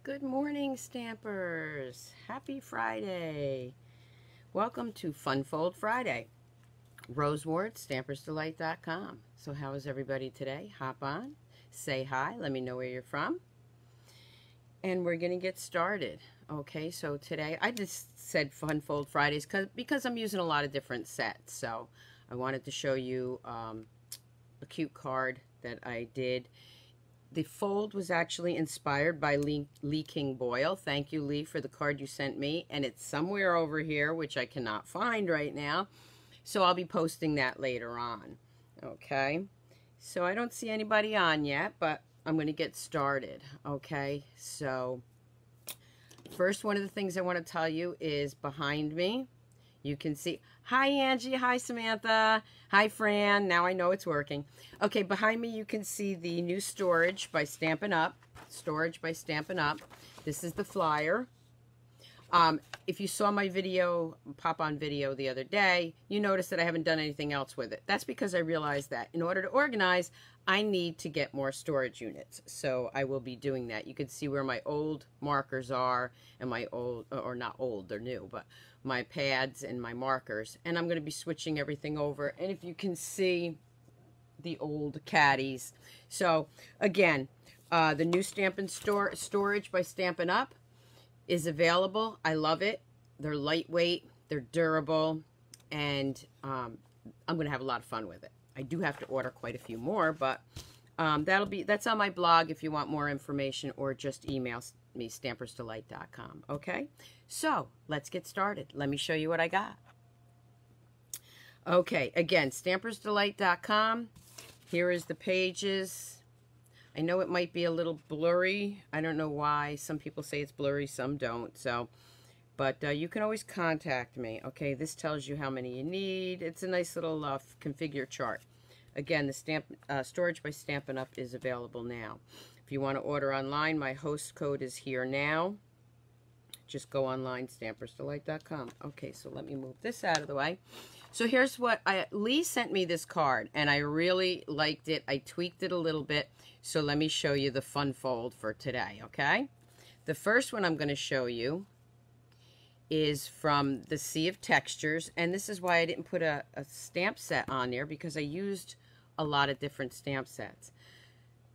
Good morning, Stampers. Happy Friday. Welcome to Fun Fold Friday. Rose Ward, Stampersdelight.com. So how is everybody today? Hop on, say hi, let me know where you're from. And we're going to get started. Okay, so today I just said Fun Fold Fridays because I'm using a lot of different sets. So I wanted to show you a cute card that I did. The fold was actually inspired by Lee King Boyle. Thank you, Lee, for the card you sent me. And it's somewhere over here, which I cannot find right now. So I'll be posting that later on. Okay. So I don't see anybody on yet, but I'm going to get started. Okay. So first, one of the things I want to tell you is behind me, you can see, hi Angie, hi Samantha, hi Fran, now I know it's working. Okay, behind me you can see the new Storage by Stampin Up, Storage by Stampin Up. This is the flyer. If you saw my video, pop-on video the other day, you noticed that I haven't done anything else with it. That's because I realized that in order to organize, I need to get more storage units. So I will be doing that. You can see where my old markers are and my old, or not old, they're new, but my pads and my markers. And I'm going to be switching everything over. And if you can see the old caddies. So again, the new Stampin' Storage by Stampin' Up is available. I love it. They're lightweight, they're durable, and I'm going to have a lot of fun with it. I do have to order quite a few more, but that's on my blog if you want more information, or just email me, Stampersdelight.com. Okay, so let's get started. Let me show you what I got. Okay, again, Stampersdelight.com. Here is the pages. I know it might be a little blurry. I don't know why. Some people say it's blurry, some don't. So, but you can always contact me. Okay, this tells you how many you need. It's a nice little configure chart. Again, the Storage by Stampin' Up is available now. If you want to order online, my host code is here now. Just go online, Stampersdelight.com. Okay, so let me move this out of the way. So here's what Lee sent me this card, and I really liked it. I tweaked it a little bit. So let me show you the fun fold for today, okay? The first one I'm going to show you is from the Sea of Textures, and this is why I didn't put a stamp set on there, because I used a lot of different stamp sets.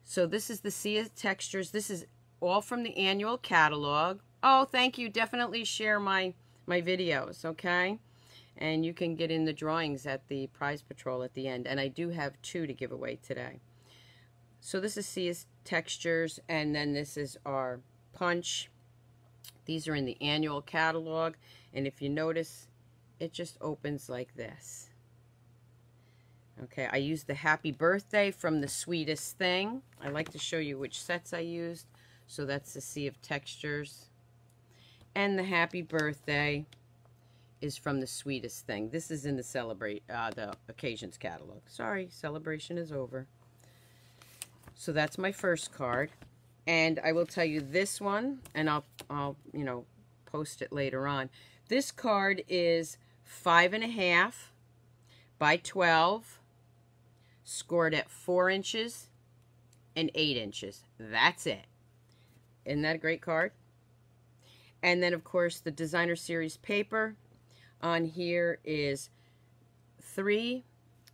So this is the Sea of Textures. This is all from the annual catalog. Oh, thank you. Definitely share my videos, okay? And you can get in the drawings at the prize patrol at the end. And I do have 2 to give away today. So this is Sea of Textures, and then this is our punch. These are in the annual catalog, and if you notice, it just opens like this. Okay, I used the Happy Birthday from the Sweetest Thing. I like to show you which sets I used. So that's the Sea of Textures. And the Happy Birthday is from the Sweetest Thing. This is in the Occasions catalog. Sorry, celebration is over. So that's my first card. And I will tell you this one, and I'll you know, post it later on. This card is 5.5 by 12, scored at 4 inches and 8 inches. That's it. Isn't that a great card? And then, of course, the Designer Series paper on here is 3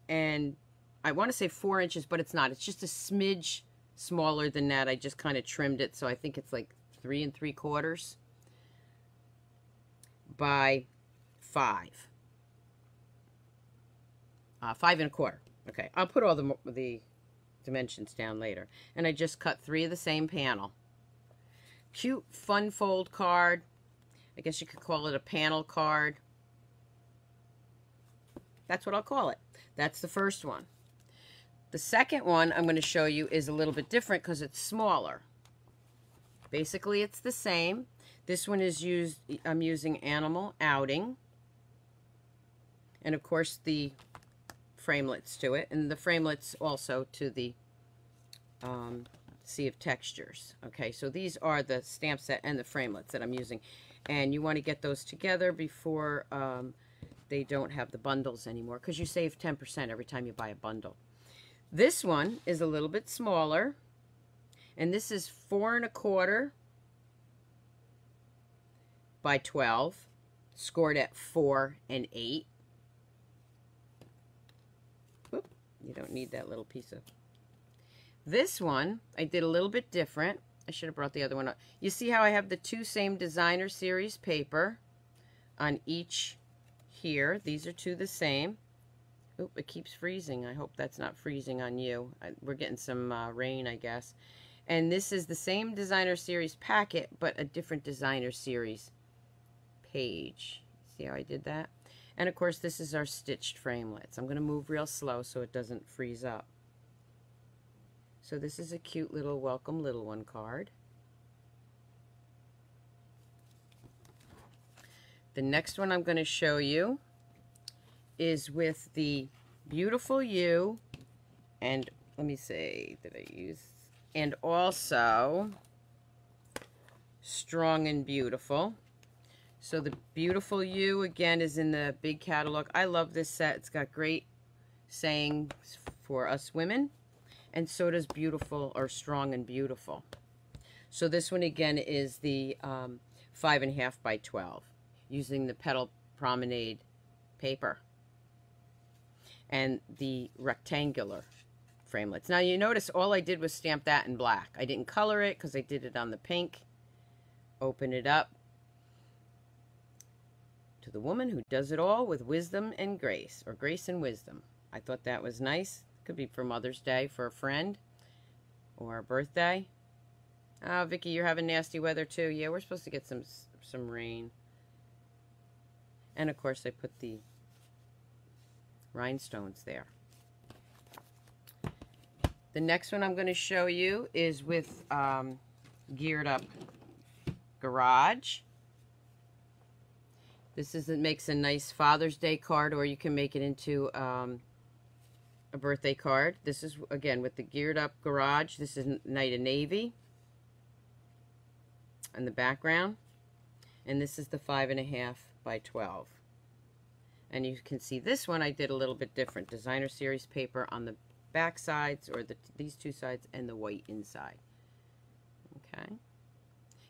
and I want to say 4 inches, but it's not. It's just a smidge smaller than that. I just kind of trimmed it, so I think it's like 3 3/4 by 5. 5 1/4. Okay, I'll put all the dimensions down later. And I just cut 3 of the same panel. Cute fun fold card. I guess you could call it a panel card. That's what I'll call it. That's the first one. The second one I'm going to show you is a little bit different because it's smaller. Basically, it's the same. This one is I'm using Animal Outing. And of course, the framelits to it. And the framelits also to the Sea of Textures. Okay, so these are the stamp set and the framelits that I'm using. And you want to get those together before they don't have the bundles anymore, because you save 10% every time you buy a bundle. This one is a little bit smaller, and this is 4 1/4 by 12, scored at 4 and 8. Whoop, you don't need that little piece of... This one, I did a little bit different. I should have brought the other one up. You see how I have the two same designer series paper on each here. These are two the same. Oop, it keeps freezing. I hope that's not freezing on you. We're getting some rain, I guess. And this is the same designer series packet, but a different designer series page. See how I did that? And of course, this is our stitched framelits. I'm going to move real slow so it doesn't freeze up. So this is a cute little welcome little one card. The next one I'm going to show you is with the Beautiful You, and let me see, did I use, and also Strong and Beautiful. So the Beautiful You, again, is in the big catalog. I love this set. It's got great sayings for us women, and so does Beautiful, or Strong and Beautiful. So this one, again, is the 5.5 by 12, using the Petal Promenade paper and the rectangular framelits. Now you notice all I did was stamp that in black. I didn't color it because I did it on the pink. Open it up. To the woman who does it all with wisdom and grace, or grace and wisdom. I thought that was nice. Could be for Mother's Day for a friend or a birthday. Oh, Vicky, you're having nasty weather too. Yeah, we're supposed to get some rain. And of course I put the rhinestones there. The next one I'm going to show you is with Geared Up Garage. It makes a nice Father's Day card, or you can make it into a birthday card. This is, again, with the Geared Up Garage. This is Night of Navy in the background. And this is the 5.5 by 12. And you can see this one I did a little bit different. Designer series paper on the back sides, or these two sides, and the white inside. Okay.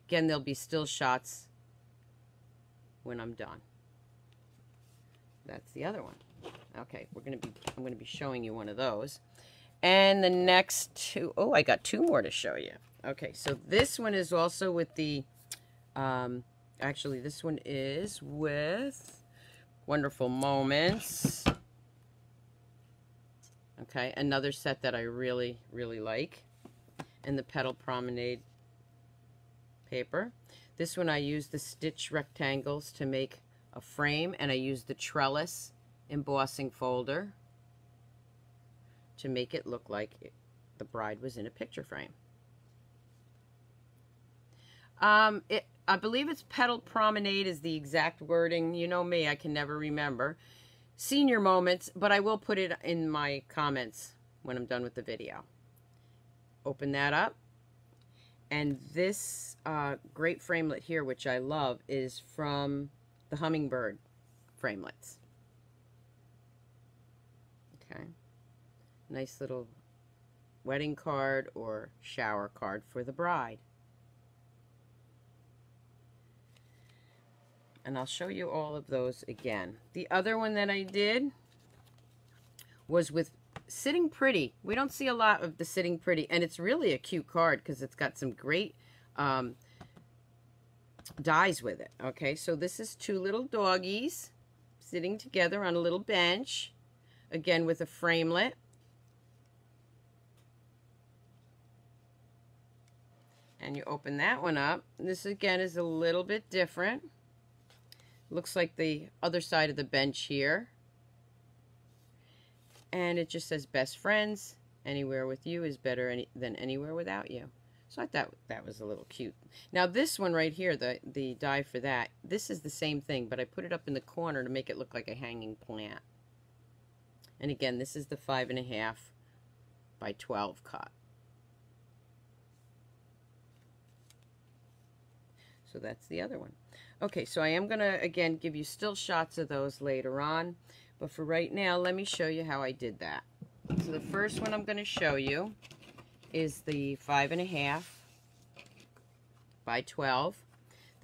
Again, there'll be still shots when I'm done. That's the other one. Okay, I'm gonna be showing you one of those. And the next two, oh, I got two more to show you. Okay, so this one is also with the actually this one is with Wonderful Moments. Okay, another set that I really, really like. And the Petal Promenade paper. This one I used the stitch rectangles to make a frame, and I used the trellis embossing folder to make it look like the bride was in a picture frame. I believe it's Petal Promenade is the exact wording. You know me, I can never remember. Senior Moments, but I will put it in my comments when I'm done with the video. Open that up. And this great framelit here, which I love, is from the Hummingbird Framelits. Okay. Nice little wedding card or shower card for the bride. And I'll show you all of those again. The other one that I did was with Sitting Pretty. We don't see a lot of the Sitting Pretty, and it's really a cute card because it's got some great dies with it. Okay, so this is two little doggies sitting together on a little bench, again with a framelit. And you open that one up. This again is a little bit different. Looks like the other side of the bench here. And it just says, best friends, anywhere with you is better than anywhere without you. So I thought that was a little cute. Now this one right here, the die for that, this is the same thing, but I put it up in the corner to make it look like a hanging plant. And again, this is the 5.5 by 12 cut. So that's the other one. Okay, so I am going to, again, give you still shots of those later on. But for right now, let me show you how I did that. So the first one I'm going to show you is the 5.5 by 12.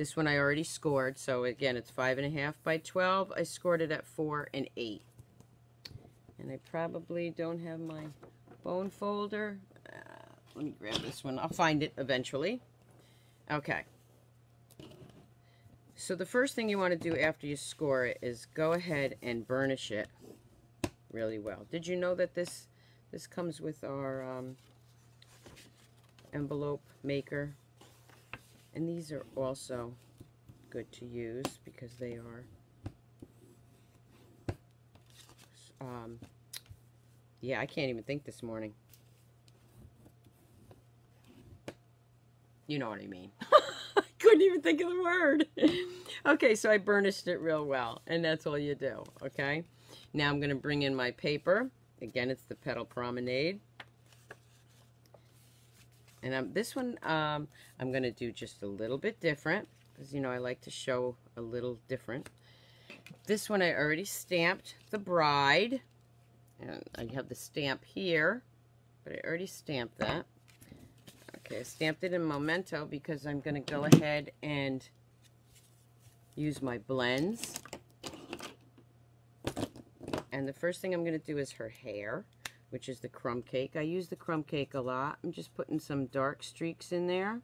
This one I already scored, so again, it's 5.5 by 12. I scored it at 4 and 8. And I probably don't have my bone folder. Let me grab this one. I'll find it eventually. Okay. So the first thing you want to do after you score it is go ahead and burnish it really well. Did you know that this comes with our envelope maker? And these are also good to use because they are yeah, I can't even think this morning. You know what I mean. I couldn't even think of the word. Okay, so I burnished it real well, and that's all you do, okay? Now I'm going to bring in my paper. Again, it's the Petal Promenade. And this one, I'm going to do just a little bit different, because, you know, I like to show a little different. This one I already stamped the bride. And I have the stamp here, but I already stamped that. Okay, I stamped it in Memento because I'm going to go ahead and use my blends. And the first thing I'm going to do is her hair, which is the crumb cake. I use the crumb cake a lot. I'm just putting some dark streaks in there.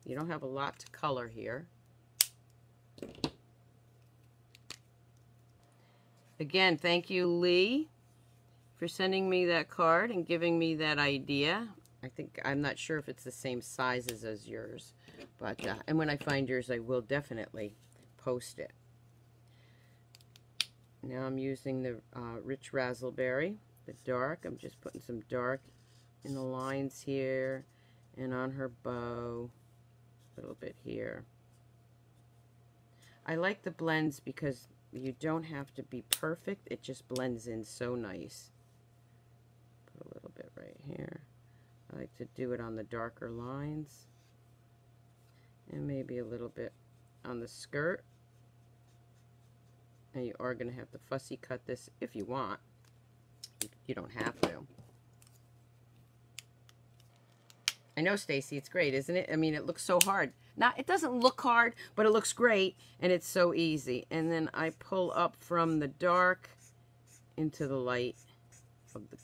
You don't have a lot to color here. Again, thank you, Lee, for sending me that card and giving me that idea. I'm not sure if it's the same sizes as yours, but and when I find yours, I will definitely post it. Now I'm using the Rich Razzleberry, the dark. I'm just putting some dark in the lines here and on her bow, a little bit here. I like the blends because you don't have to be perfect. It just blends in so nice. Put a little bit right here. I like to do it on the darker lines. And maybe a little bit on the skirt. And you are going to have to fussy cut this if you want. You don't have to. I know, Stacy, it's great, isn't it? I mean, it looks so hard. Now, it doesn't look hard, but it looks great, and it's so easy. And then I pull up from the dark into the light of the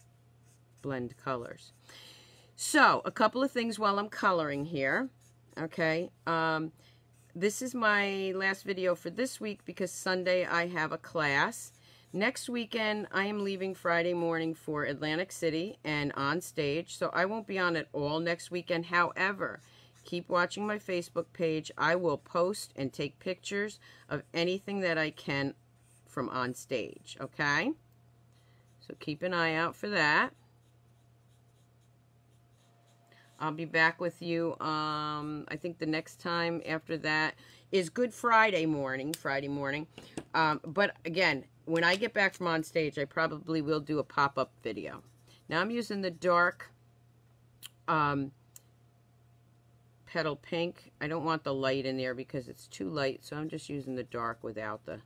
blend colors. So, a couple of things while I'm coloring here. Okay, this is my last video for this week because Sunday I have a class. Next weekend, I am leaving Friday morning for Atlantic City and on stage, so I won't be on it all next weekend. However, keep watching my Facebook page. I will post and take pictures of anything that I can from on stage, okay? So keep an eye out for that. I'll be back with you, I think the next time after that is Good Friday morning, but again, when I get back from on stage, I probably will do a pop-up video. Now I'm using the dark Petal Pink. I don't want the light in there because it's too light, so I'm just using the dark without the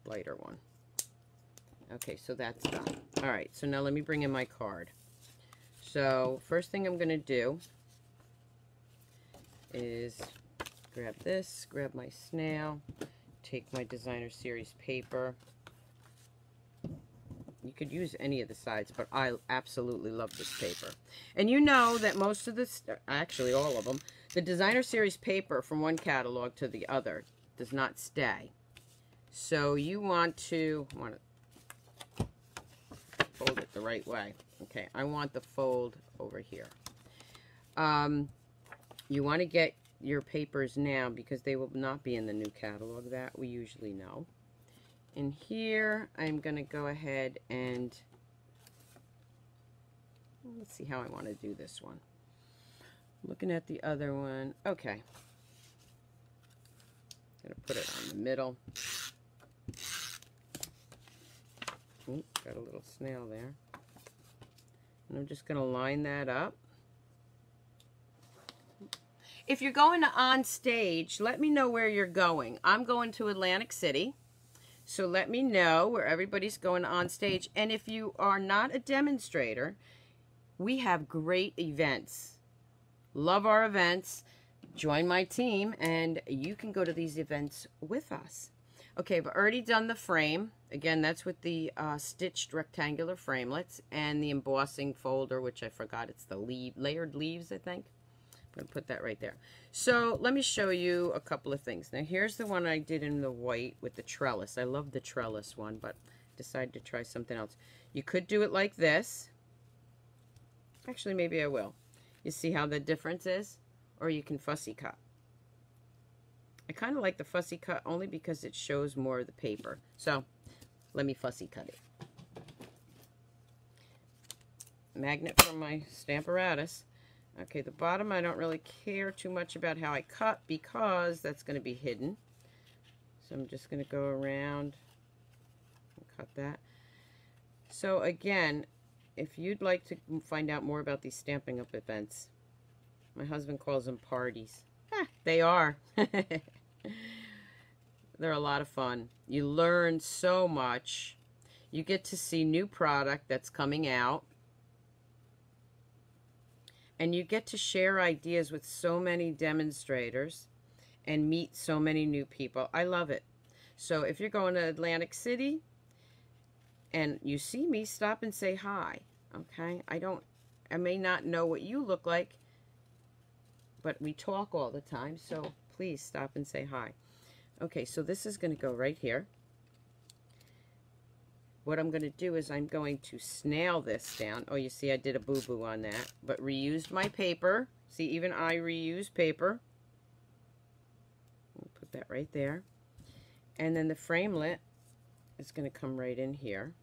lighter one. Okay, so that's done. All right, so now let me bring in my card. So first thing I'm going to do is grab this, grab my snail, take my designer series paper. You could use any of the sides, but I absolutely love this paper. And you know that most of this, actually all of them, the designer series paper from one catalog to the other does not stay. So you want to fold it the right way. Okay, I want the fold over here. You want to get your papers now because they will not be in the new catalog. That we usually know. And here, I'm going to go ahead and, let's see how I want to do this one. Looking at the other one. Okay. I'm going to put it on the middle. Ooh, got a little snail there. And I'm just going to line that up. If you're going to on stage, let me know where you're going. I'm going to Atlantic City. So let me know where everybody's going on stage. And if you are not a demonstrator, we have great events. Love our events. join my team and you can go to these events with us. Okay, I've already done the frame. Again, that's with the stitched rectangular framelits and the embossing folder, which I forgot. It's the layered leaves, I think. I'm going to put that right there. So let me show you a couple of things. Now, here's the one I did in the white with the trellis. I love the trellis one, but decided to try something else. You could do it like this. Actually, maybe I will. You see how the difference is? Or you can fussy cut. I kind of like the fussy cut only because it shows more of the paper. So, let me fussy cut it. Magnet from my Stamparatus. Okay, the bottom I don't really care too much about how I cut because that's going to be hidden. So I'm just going to go around and cut that. So again, if you'd like to find out more about these Stampin' Up events, my husband calls them parties. They are. They're a lot of fun. You learn so much. You get to see new product that's coming out. And you get to share ideas with so many demonstrators and meet so many new people. I love it. So if you're going to Atlantic City and you see me, stop and say hi. Okay? I may not know what you look like, but we talk all the time, so please stop and say hi. Okay, so this is going to go right here. What I'm going to do is I'm going to snail this down. Oh, you see I did a boo-boo on that, but reused my paper. See, even I reuse paper. I'll put that right there. And then the framelit is going to come right in here.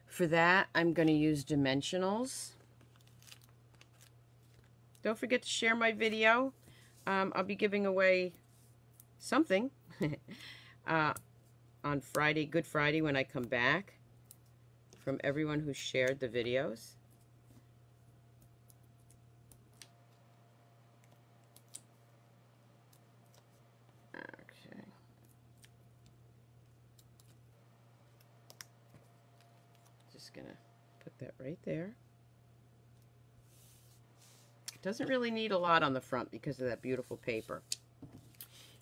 For that, I'm going to use dimensionals. Don't forget to share my video. I'll be giving away something on Friday, Good Friday, when I come back, from everyone who shared the videos. Okay. Just gonna put that right there. Doesn't really need a lot on the front because of that beautiful paper.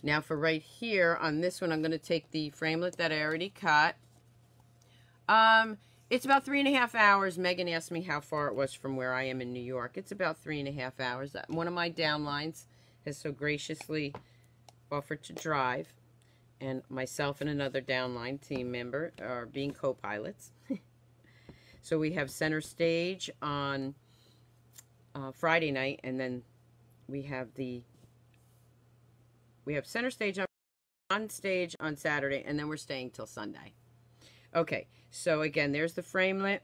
Now for right here, on this one, I'm going to take the framelit that I already cut. It's about 3.5 hours. Megan asked me how far it was from where I am in New York. It's about 3.5 hours. One of my downlines has so graciously offered to drive, and myself and another downline team member are being co-pilots. So we have center stage on Friday night, and then we have center stage on stage on Saturday, and then we're staying till Sunday. Okay, so again, there's the framelit.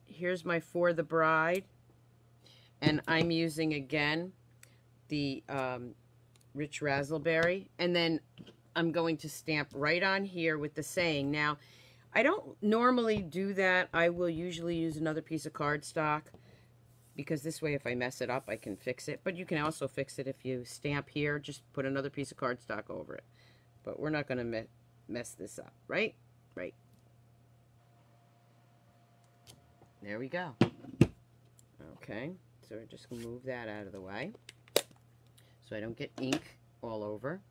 Here's my For the Bride, and I'm using again the Rich Razzleberry, and then I'm going to stamp right on here with the saying. Now, I don't normally do that. I will usually use another piece of cardstock, because this way if I mess it up I can fix it. But you can also fix it if you stamp here, just put another piece of cardstock over it. But we're not going to mess this up, right? Right. There we go. Okay, so we're just going to move that out of the way so I don't get ink all over.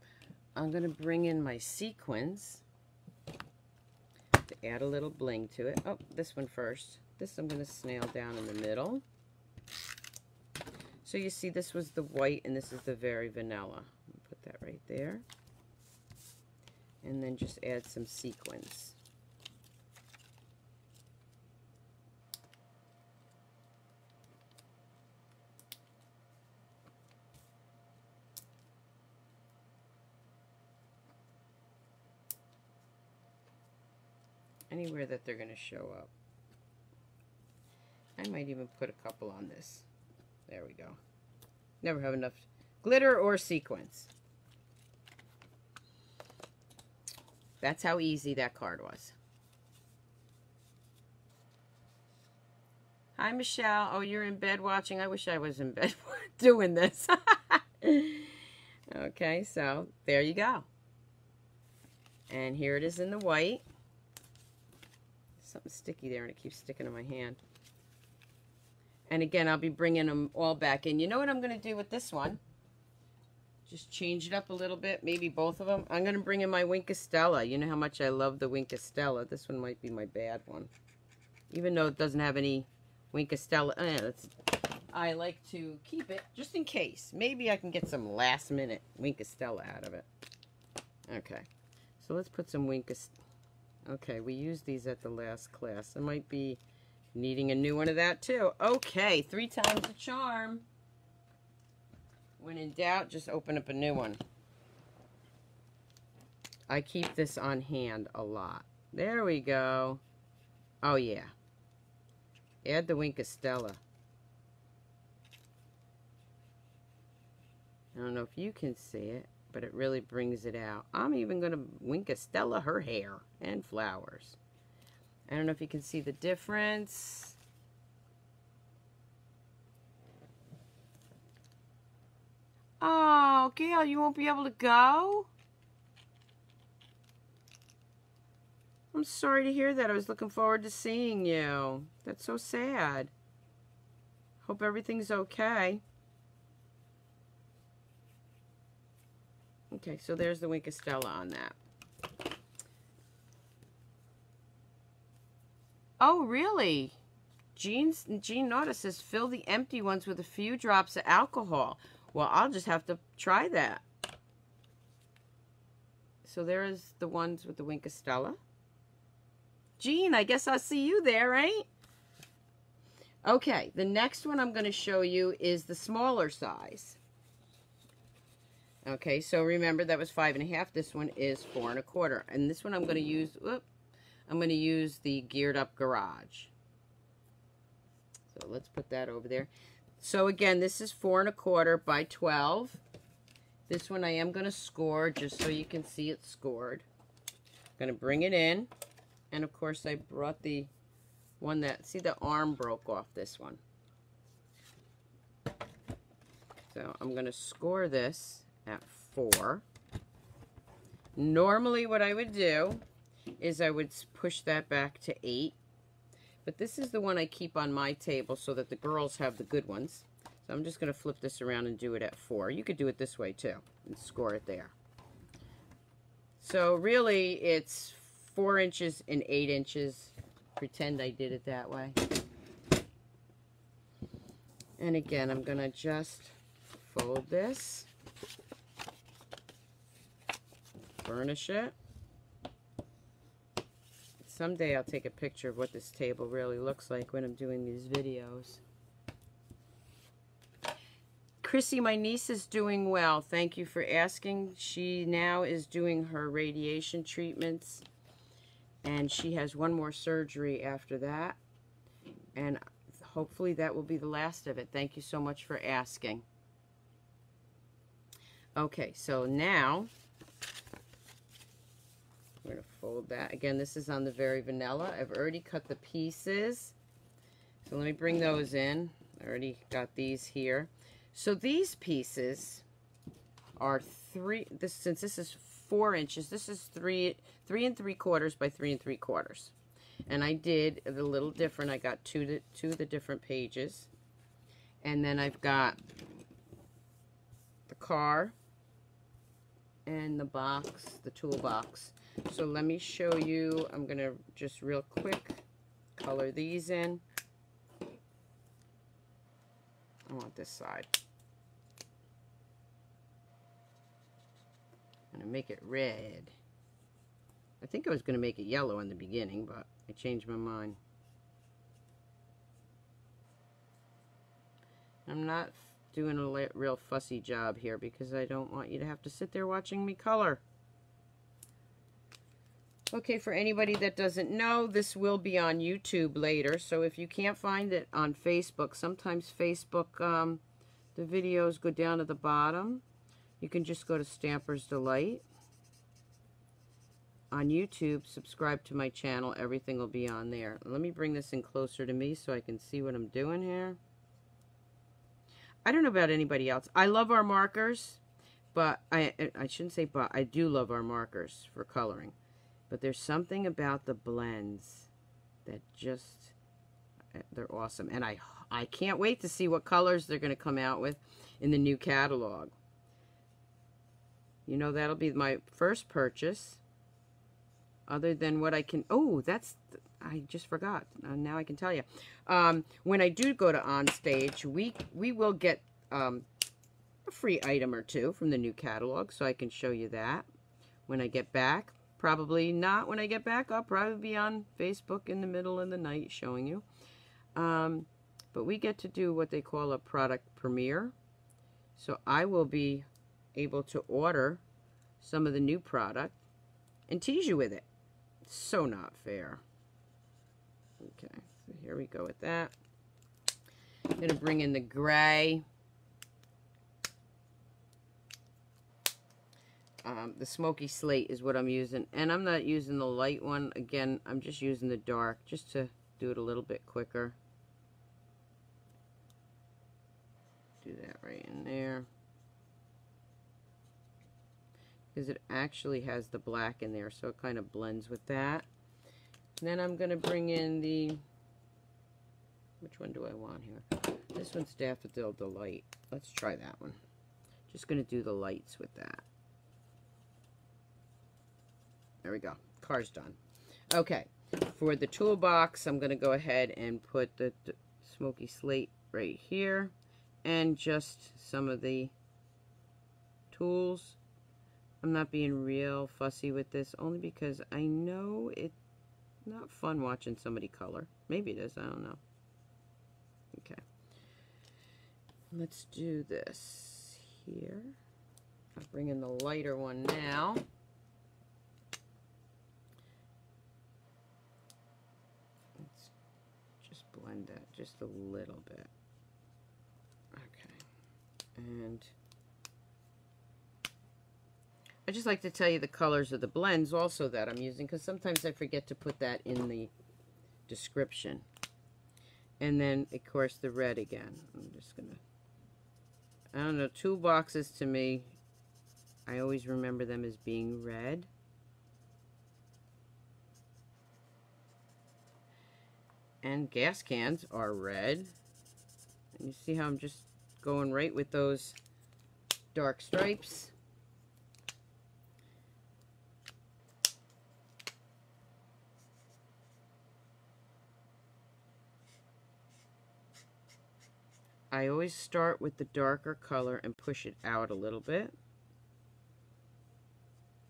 I'm going to bring in my sequins to add a little bling to it. Oh, this one first. This I'm going to snail down in the middle. So you see this was the white and this is the very vanilla. Put that right there. And then just add some sequins. Anywhere that they're going to show up. I might even put a couple on this. There we go. Never have enough glitter or sequins. That's how easy that card was. Hi, Michelle. Oh, you're in bed watching. I wish I was in bed doing this. Okay, so there you go. And here it is in the white. Something sticky there and it keeps sticking to my hand. And again, I'll be bringing them all back in. You know what I'm going to do with this one? Just change it up a little bit, maybe both of them. I'm going to bring in my Winkostella. You know how much I love the Winkostella. This one might be my bad one. Even though it doesn't have any Winkostella. I like to keep it just in case. Maybe I can get some last minute Winkostella out of it. Okay, so let's put some Winkostella. Okay, we used these at the last class. I might be needing a new one of that too. Okay, 3 times the charm. When in doubt, just open up a new one. I keep this on hand a lot. There we go. Oh yeah. Add the Winkostella. I don't know if you can see it, but it really brings it out. I'm even going to Winkostella her hair and flowers. I don't know if you can see the difference. Oh, Gail, you won't be able to go? I'm sorry to hear that. I was looking forward to seeing you. That's so sad. Hope everything's okay. Okay, so there's the Winkostella on that. Oh, really? Jean Nauta says, fill the empty ones with a few drops of alcohol. Well, I'll just have to try that. So there's the ones with the Winkostella. Jean, I guess I'll see you there, right? Okay, the next one I'm going to show you is the smaller size. Okay, so remember that was 5.5. This one is 4 1/4. And this one I'm going to use, I'm going to use the Geared Up Garage. So let's put that over there. So again, this is 4 1/4 by 12. This one I am going to score just so you can see it's scored. I'm going to bring it in. And of course I brought the one that, see the arm broke off this one. So I'm going to score this at 4. Normally what I would do is I would push that back to 8. But this is the one I keep on my table so that the girls have the good ones. So I'm just going to flip this around and do it at 4. You could do it this way too and score it there. So really it's 4 inches and 8 inches. Pretend I did it that way. And again, I'm going to just fold this, burnish it. Someday I'll take a picture of what this table really looks like when I'm doing these videos. Chrissy, my niece is doing well. Thank you for asking. She now is doing her radiation treatments, and she has one more surgery after that, and hopefully that will be the last of it. Thank you so much for asking. Okay, so now we're going to fold that. Again, this is on the Very Vanilla. I've already cut the pieces. So let me bring those in. I already got these here. So these pieces are since this is 4 inches, this is 3 3/3 by 3 3/4. And I did a little different. I got two of the different pages. And then I've got the car and the box, the toolbox. So let me show you. I'm going to just real quick color these in. I want this side. I'm going to make it red. I think I was going to make it yellow in the beginning, but I changed my mind. I'm not doing a real fussy job here because I don't want you to have to sit there watching me color. Okay, for anybody that doesn't know, this will be on YouTube later. So if you can't find it on Facebook, sometimes Facebook, the videos go down to the bottom. You can just go to Stampersdelight. On YouTube, subscribe to my channel. Everything will be on there. Let me bring this in closer to me so I can see what I'm doing here. I don't know about anybody else. I love our markers, but I shouldn't say but. I do love our markers for coloring. But there's something about the blends that just, They're awesome. And I can't wait to see what colors they're going to come out with in the new catalog. You know, that'll be my first purchase. Other than what I can... Oh, I just forgot. Now I can tell you. When I do go to On Stage, we will get a free item or two from the new catalog, so I can show you that when I get back. Probably not when I get back. I'll probably be on Facebook in the middle of the night showing you. But we get to do what they call a product premiere. So I will be able to order some of the new product and tease you with it. So not fair. Okay, so here we go with that. I'm going to bring in the gray. The smoky slate is what I'm using. And I'm not using the light one. Again, I'm just using the dark just to do it a little bit quicker. Do that right in there. Because it actually has the black in there, so it kind of blends with that. And then I'm going to bring in the... Which one do I want here? This one's Daffodil Delight. Let's try that one. Just going to do the lights with that. There we go. Car's done. Okay. For the toolbox, I'm going to go ahead and put the smoky slate right here. And just some of the tools. I'm not being real fussy with this, only because I know it's not fun watching somebody color. Maybe it is. I don't know. Okay. Let's do this here. I'll bring in the lighter one now. Blend that just a little bit. Okay. And I just like to tell you the colors of the blends also that I'm using, because sometimes I forget to put that in the description. And then, of course, the red again. I'm just going to... I don't know, toolboxes to me, I always remember them as being red. And gas cans are red. And you see how I'm just going right with those dark stripes. I always start with the darker color and push it out a little bit.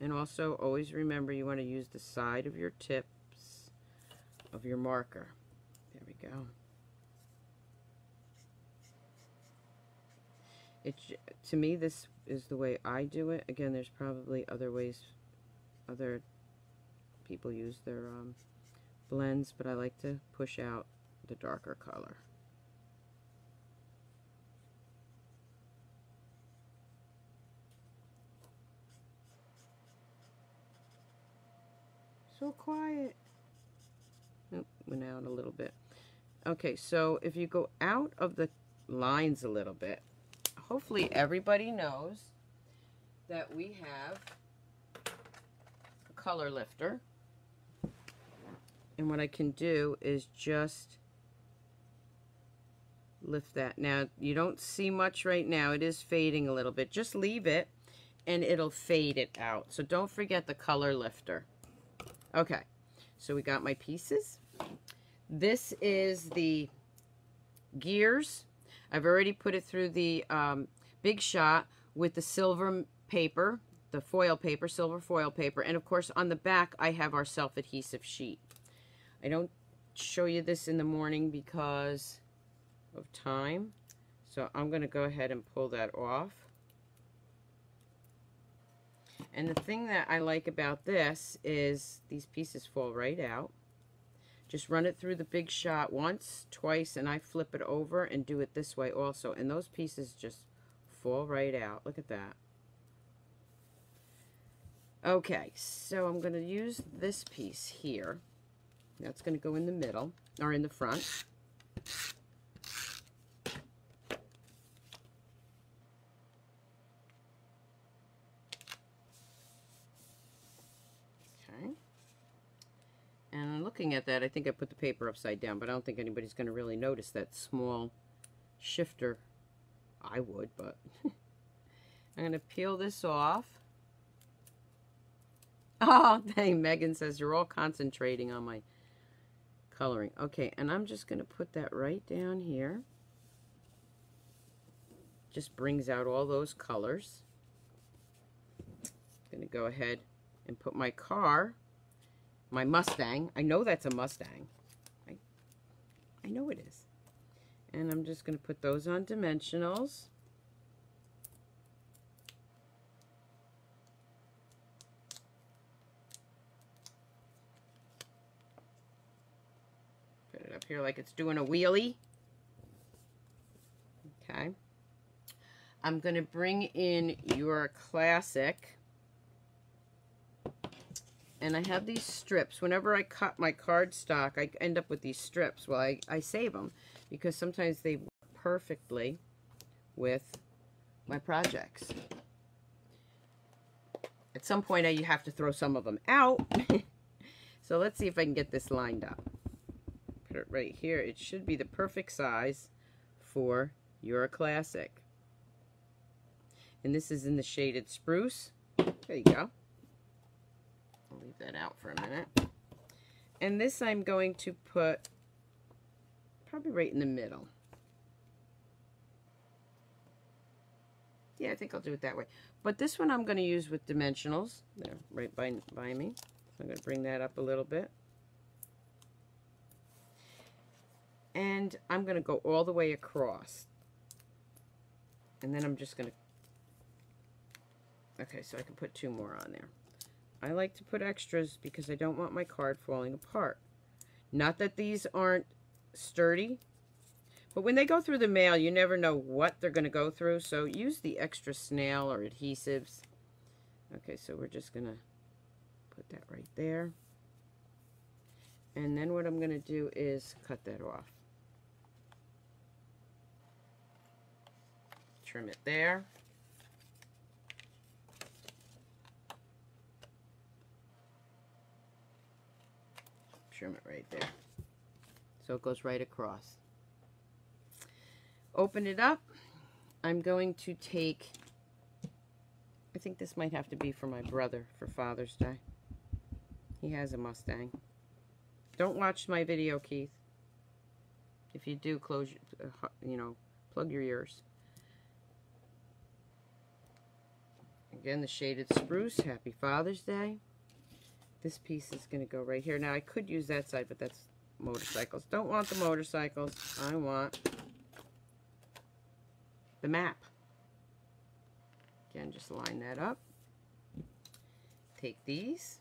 And also always remember you want to use the side of your tips of your marker. There we go. To me, this is the way I do it. Again, there's probably other ways other people use their blends, but I like to push out the darker color. So quiet. Nope, went out a little bit. Okay, so if you go out of the lines a little bit, hopefully everybody knows that we have a color lifter. And what I can do is just lift that. Now, you don't see much right now. It is fading a little bit. Just leave it and it'll fade it out. So don't forget the color lifter. Okay, so we got my pieces. This is the gears. I've already put it through the Big Shot with the silver paper, the foil paper, silver foil paper, and of course on the back I have our self-adhesive sheet. I don't show you this in the morning because of time, so I'm going to go ahead and pull that off. And the thing that I like about this is these pieces fall right out. Just run it through the Big Shot once, twice, and I flip it over and do it this way also. And those pieces just fall right out. Look at that. Okay, so I'm going to use this piece here. That's going to go in the middle, or in the front. looking at that, I think I put the paper upside down, but I don't think anybody's going to really notice that small shifter. I would, but I'm going to peel this off. Oh, dang, Megan says you're all concentrating on my coloring. Okay, and I'm just going to put that right down here. Just brings out all those colors. I'm going to go ahead and put my car, my Mustang. I know that's a Mustang. I know it is. And I'm just going to put those on dimensionals. Put it up here like it's doing a wheelie. Okay. I'm going to bring in your classic. And I have these strips. Whenever I cut my cardstock, I end up with these strips. Well, I save them because sometimes they work perfectly with my projects. At some point, you have to throw some of them out. So let's see if I can get this lined up. Put it right here. It should be the perfect size for your classic. And this is in the shaded spruce. There you go. I'll leave that out for a minute. And this I'm going to put probably right in the middle. Yeah, I think I'll do it that way. But this one I'm going to use with dimensionals. There, right by me. So I'm going to bring that up a little bit. And I'm going to go all the way across. And then I'm just going to... Okay, so I can put 2 more on there. I like to put extras because I don't want my card falling apart. Not that these aren't sturdy, but when they go through the mail, you never know what they're going to go through, so use the extra snail or adhesives. Okay, so we're just going to put that right there. And then what I'm going to do is cut that off. Trim it there. Trim it right there. So it goes right across. Open it up. I'm going to take, I think this might have to be for my brother for Father's Day. He has a Mustang. Don't watch my video, Keith. If you do, close, plug your ears. Again, the shaded spruce. Happy Father's Day. This piece is going to go right here. Now, I could use that side, but that's motorcycles. Don't want the motorcycles. I want the map. Again, just line that up. Take these.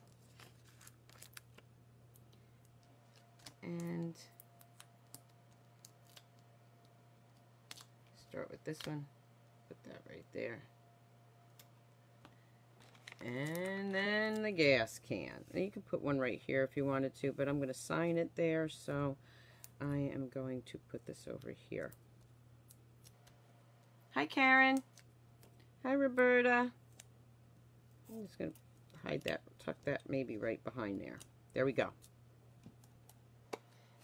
And start with this one. Put that right there. And then the gas can. And you can put one right here if you wanted to, but I'm going to sign it there, so I am going to put this over here. Hi, Karen. Hi, Roberta. I'm just going to hide that, tuck that maybe right behind there. There we go.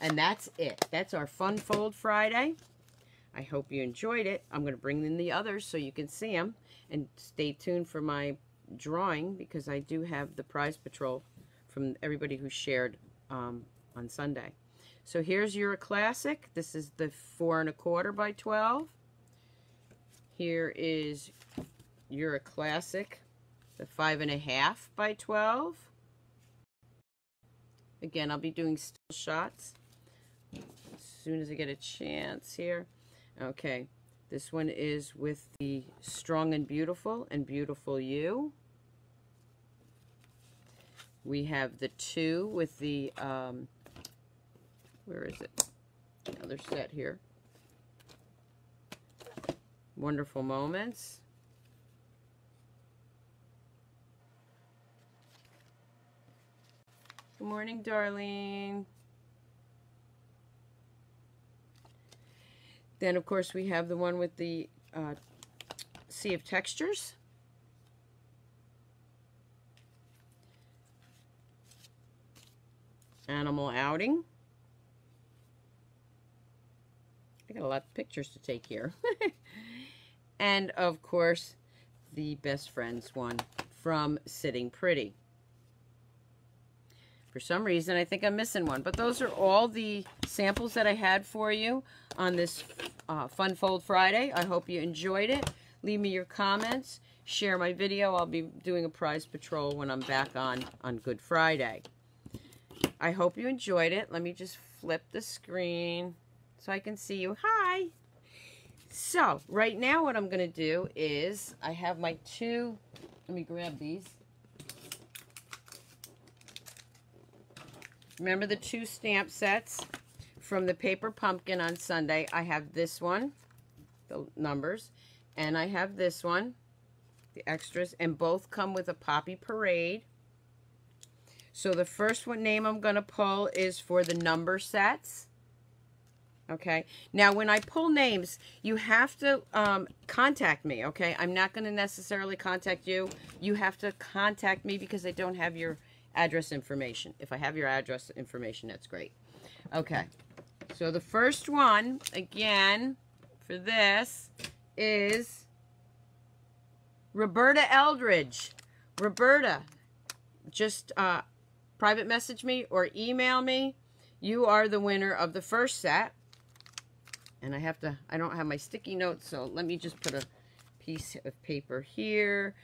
And that's it. That's our Fun Fold Friday. I hope you enjoyed it. I'm going to bring in the others so you can see them. And stay tuned for my drawing because I do have the prize patrol from everybody who shared on Sunday. So here's your classic. This is the 4 1/4 by 12. Here is your classic, the 5 1/2 by 12. Again, I'll be doing still shots as soon as I get a chance here. Okay. This one is with the Strong and Beautiful You. We have the 2 with the, where is it? Another set here. Wonderful Moments. Good morning, Darlene. Then, of course, we have the one with the Sea of Textures. Animal outing. I got a lot of pictures to take here. And of course, the best friends one from Sitting Pretty. For some reason, I think I'm missing one. But those are all the samples that I had for you on this Fun Fold Friday. I hope you enjoyed it. Leave me your comments. Share my video. I'll be doing a prize patrol when I'm back on Good Friday. I hope you enjoyed it. Let me just flip the screen so I can see you. Hi! So, right now what I'm going to do is, I have my two, let me grab these. Remember the two stamp sets from the Paper Pumpkin on Sunday? I have this one, the numbers, and I have this one, the extras, and both come with a Poppy Parade. So the first one name I'm going to pull is for the number sets. Okay. Now, when I pull names, you have to contact me, okay? I'm not going to necessarily contact you. You have to contact me because I don't have your address information. If I have your address information, that's great. Okay. So the first one, again, for this is Roberta Eldridge. Roberta, just private message me or email me. You are the winner of the first set. And I don't have my sticky notes, so let me just put a piece of paper here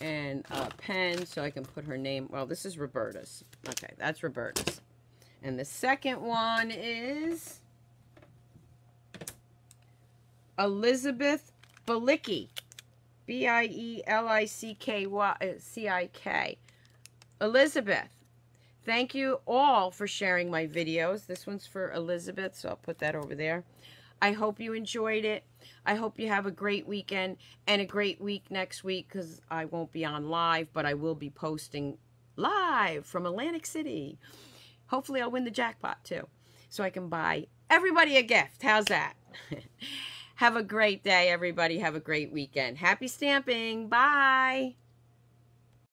and a pen so I can put her name. Well, this is Roberta's. Okay, that's Roberta's. And the second one is Elizabeth Bilicki. B-I-E-L-I-C-K. Elizabeth. Thank you all for sharing my videos. This one's for Elizabeth, so I'll put that over there. I hope you enjoyed it. I hope you have a great weekend and a great week next week because I won't be on live, but I will be posting live from Atlantic City. Hopefully I'll win the jackpot too so I can buy everybody a gift. How's that? Have a great day, everybody. Have a great weekend. Happy stamping. Bye.